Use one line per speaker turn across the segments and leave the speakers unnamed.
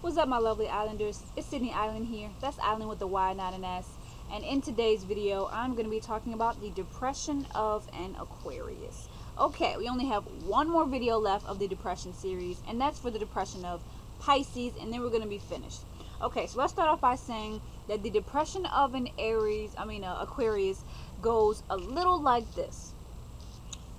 What's up, my lovely islanders? It's Sydney Island here. That's Island with a Y, not an S. And in today's video, I'm going to be talking about the depression of an Aquarius. Okay, we only have one more video left of the depression series, and that's for the depression of Pisces, and then we're going to be finished. Okay, so let's start off by saying that the depression of an Aquarius goes a little like this.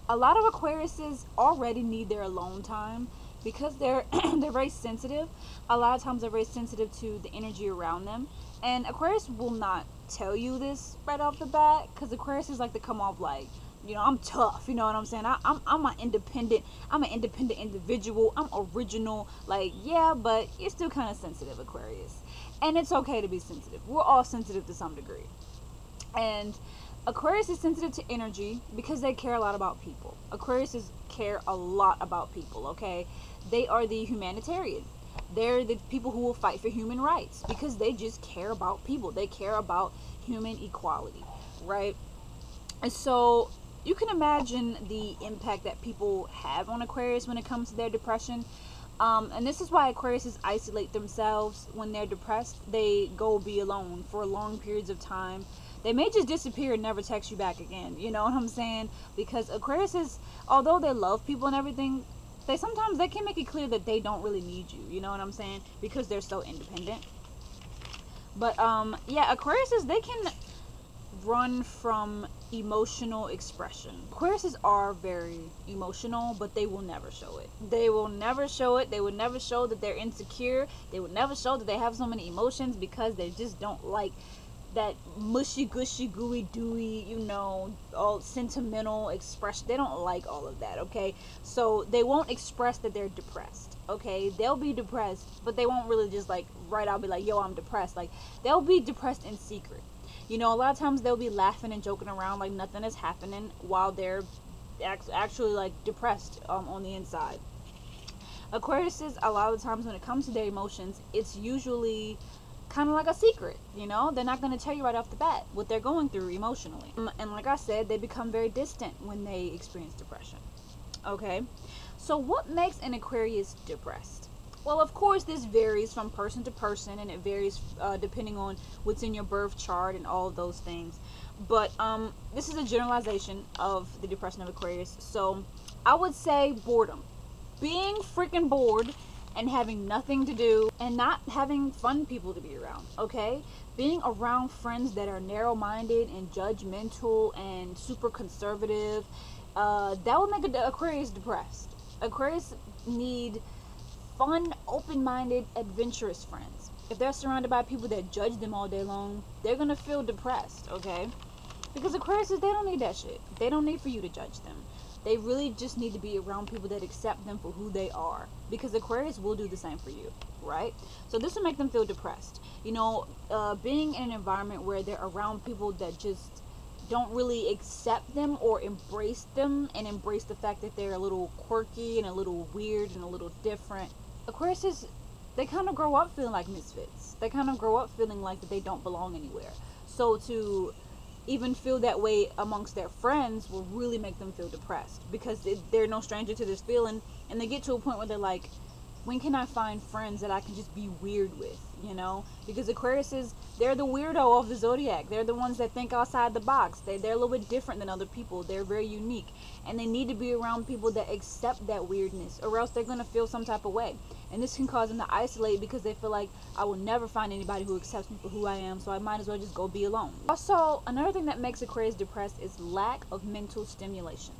A lot of Aquariuses already need their alone time because they're very sensitive. A lot of times they're very sensitive to the energy around them, and Aquarius will not tell you this right off the bat because Aquarius is like to come off like, you know, I'm tough, you know what I'm saying? I'm an independent individual. I'm original. Like, yeah, but you're still kind of sensitive, Aquarius, and it's okay to be sensitive. We're all sensitive to some degree. And Aquarius is sensitive to energy because they care a lot about people. Aquariuses care a lot about people, okay? They are the humanitarian. They're the people who will fight for human rights because they just care about people. They care about human equality, right? And so you can imagine the impact that people have on Aquarius when it comes to their depression. And this is why Aquariuses isolate themselves when they're depressed. They go be alone for long periods of time. They may just disappear and never text you back again. You know what I'm saying? Because Aquariuses, although they love people and everything, they can make it clear that they don't really need you. You know what I'm saying? Because they're so independent. But yeah, Aquariuses, they can run from emotional expression. Aquariuses are very emotional, but they will never show it. They will never show it. They will never show that they're insecure. They will never show that they have so many emotions because they just don't like that mushy gushy gooey dewy, you know, all sentimental expression. They don't like all of that, okay? So they won't express that they're depressed, okay? They'll be depressed, but they won't really just like right out be like, yo, I'm depressed. Like, they'll be depressed in secret. You know, a lot of times they'll be laughing and joking around like nothing is happening while they're actually like depressed on the inside. Aquariuses, a lot of the times when it comes to their emotions, it's usually kind of like a secret, you know? They're not going to tell you right off the bat what they're going through emotionally. And like I said, they become very distant when they experience depression, okay? So what makes an Aquarius depressed? Well, of course, this varies from person to person, and it varies depending on what's in your birth chart and all of those things. But this is a generalization of the depression of Aquarius. So I would say boredom. Being freaking bored and having nothing to do and not having fun people to be around, okay? Being around friends that are narrow-minded and judgmental and super conservative, that would make an Aquarius depressed. Aquarius need fun, open-minded, adventurous friends. If they're surrounded by people that judge them all day long, they're gonna feel depressed, okay? Because Aquariuses, they don't need that shit. They don't need for you to judge them. They really just need to be around people that accept them for who they are. Because Aquarius will do the same for you, right? So this will make them feel depressed. You know, being in an environment where they're around people that just don't really accept them or embrace them and embrace the fact that they're a little quirky and a little weird and a little different. Aquariuses, they kind of grow up feeling like misfits. They kind of grow up feeling like that they don't belong anywhere. So to even feel that way amongst their friends will really make them feel depressed because they're no stranger to this feeling, and they get to a point where they're like, when can I find friends that I can just be weird with, you know? Because Aquariuses, they're the weirdo of the zodiac. They're the ones that think outside the box. They're a little bit different than other people. They're very unique, and they need to be around people that accept that weirdness, or else they're going to feel some type of way. And this can cause them to isolate because they feel like, I will never find anybody who accepts me for who I am, so I might as well just go be alone. Also, another thing that makes Aquarius depressed is lack of mental stimulation.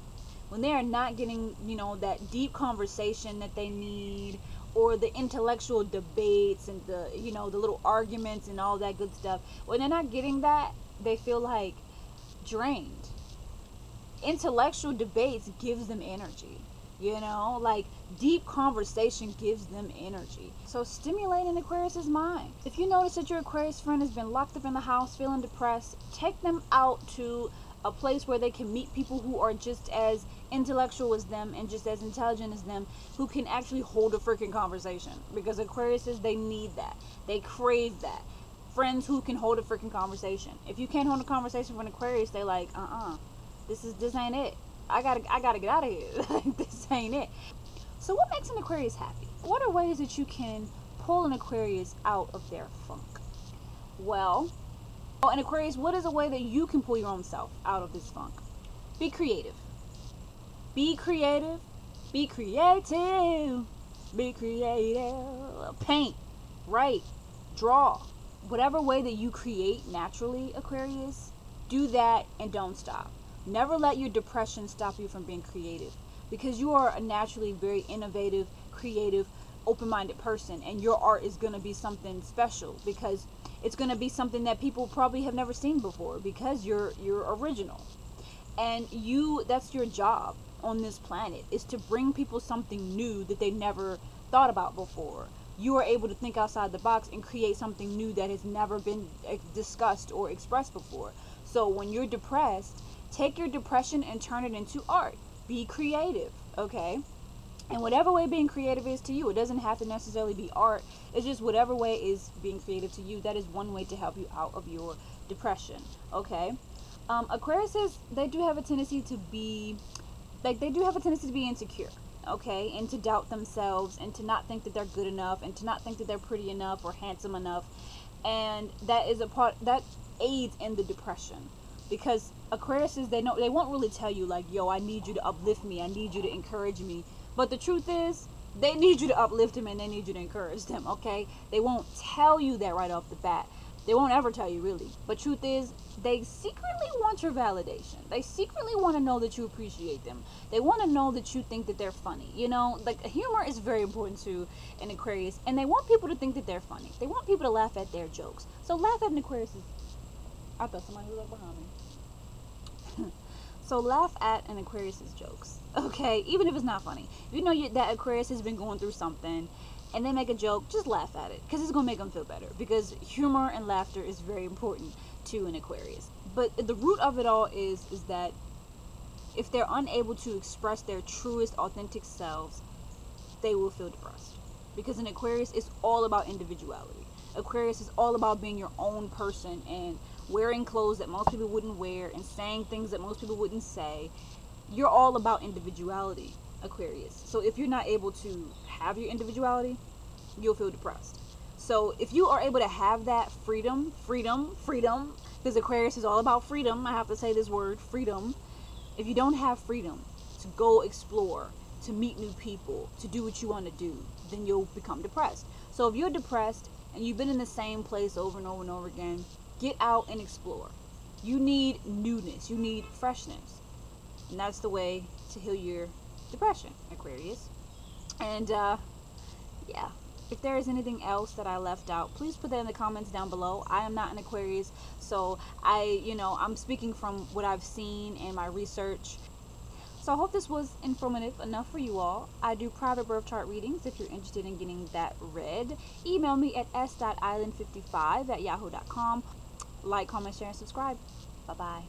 When they are not getting, you know, that deep conversation that they need, or the intellectual debates and the, you know, the little arguments and all that good stuff, when they're not getting that, they feel like drained. Intellectual debates gives them energy. You know, like deep conversation gives them energy. So stimulate an Aquarius's mind. If you notice that your Aquarius friend has been locked up in the house feeling depressed, take them out to a place where they can meet people who are just as intellectual as them and just as intelligent as them, who can actually hold a freaking conversation. Because Aquariuses, they need that. They crave that. Friends who can hold a freaking conversation. If you can't hold a conversation with an Aquarius, they like, this ain't it. I gotta get out of here. This ain't it. So what makes an Aquarius happy? What are ways that you can pull an Aquarius out of their funk? Well, an Aquarius, what is a way that you can pull your own self out of this funk? Be creative. Be creative. Be creative. Be creative. Paint. Write. Draw. Whatever way that you create naturally, Aquarius, do that and don't stop. Never let your depression stop you from being creative, because you are a naturally very innovative, creative, open-minded person, and your art is going to be something special, because it's going to be something that people probably have never seen before, because you're original. And that's your job on this planet, is to bring people something new that they never thought about before. You are able to think outside the box and create something new that has never been discussed or expressed before. So when you're depressed, take your depression and turn it into art. Be creative, okay? And whatever way being creative is to you, it doesn't have to necessarily be art. It's just whatever way is being creative to you. That is one way to help you out of your depression, okay? Aquariuses, they do have a tendency to be, insecure, okay? And to doubt themselves, and to not think that they're good enough, and to not think that they're pretty enough or handsome enough. And that is a part that aids in the depression, because Aquariuses, they won't really tell you like, yo, I need you to uplift me, I need you to encourage me. But the truth is, they need you to uplift them and they need you to encourage them, okay? They won't tell you that right off the bat. They won't ever tell you, really. But truth is, they secretly want your validation. They secretly want to know that you appreciate them. They want to know that you think that they're funny. You know, like, humor is very important to an Aquarius. And they want people to think that they're funny. They want people to laugh at their jokes. So laugh at an Aquarius. I thought somebody was up behind me. So laugh at an Aquarius's jokes, okay? Even if it's not funny. If you know that Aquarius has been going through something, and they make a joke, just laugh at it, because it's going to make them feel better. Because humor and laughter is very important to an Aquarius. But the root of it all is that if they're unable to express their truest, authentic selves, they will feel depressed. Because an Aquarius is all about individuality. Aquarius is all about being your own person and wearing clothes that most people wouldn't wear and saying things that most people wouldn't say. You're all about individuality, Aquarius. So if you're not able to have your individuality, you'll feel depressed. So if you are able to have that freedom, because Aquarius is all about freedom, I have to say this word, freedom. If you don't have freedom to go explore, to meet new people, to do what you want to do, then you'll become depressed. So if you're depressed and you've been in the same place over and over and over again, get out and explore. You need newness. You need freshness. And that's the way to heal your depression, Aquarius. And, yeah. If there is anything else that I left out, please put that in the comments down below. I am not an Aquarius, so I'm speaking from what I've seen and my research. So I hope this was informative enough for you all. I do private birth chart readings if you're interested in getting that read. Email me at s.island55@yahoo.com. Like, comment, share, and subscribe. Bye-bye.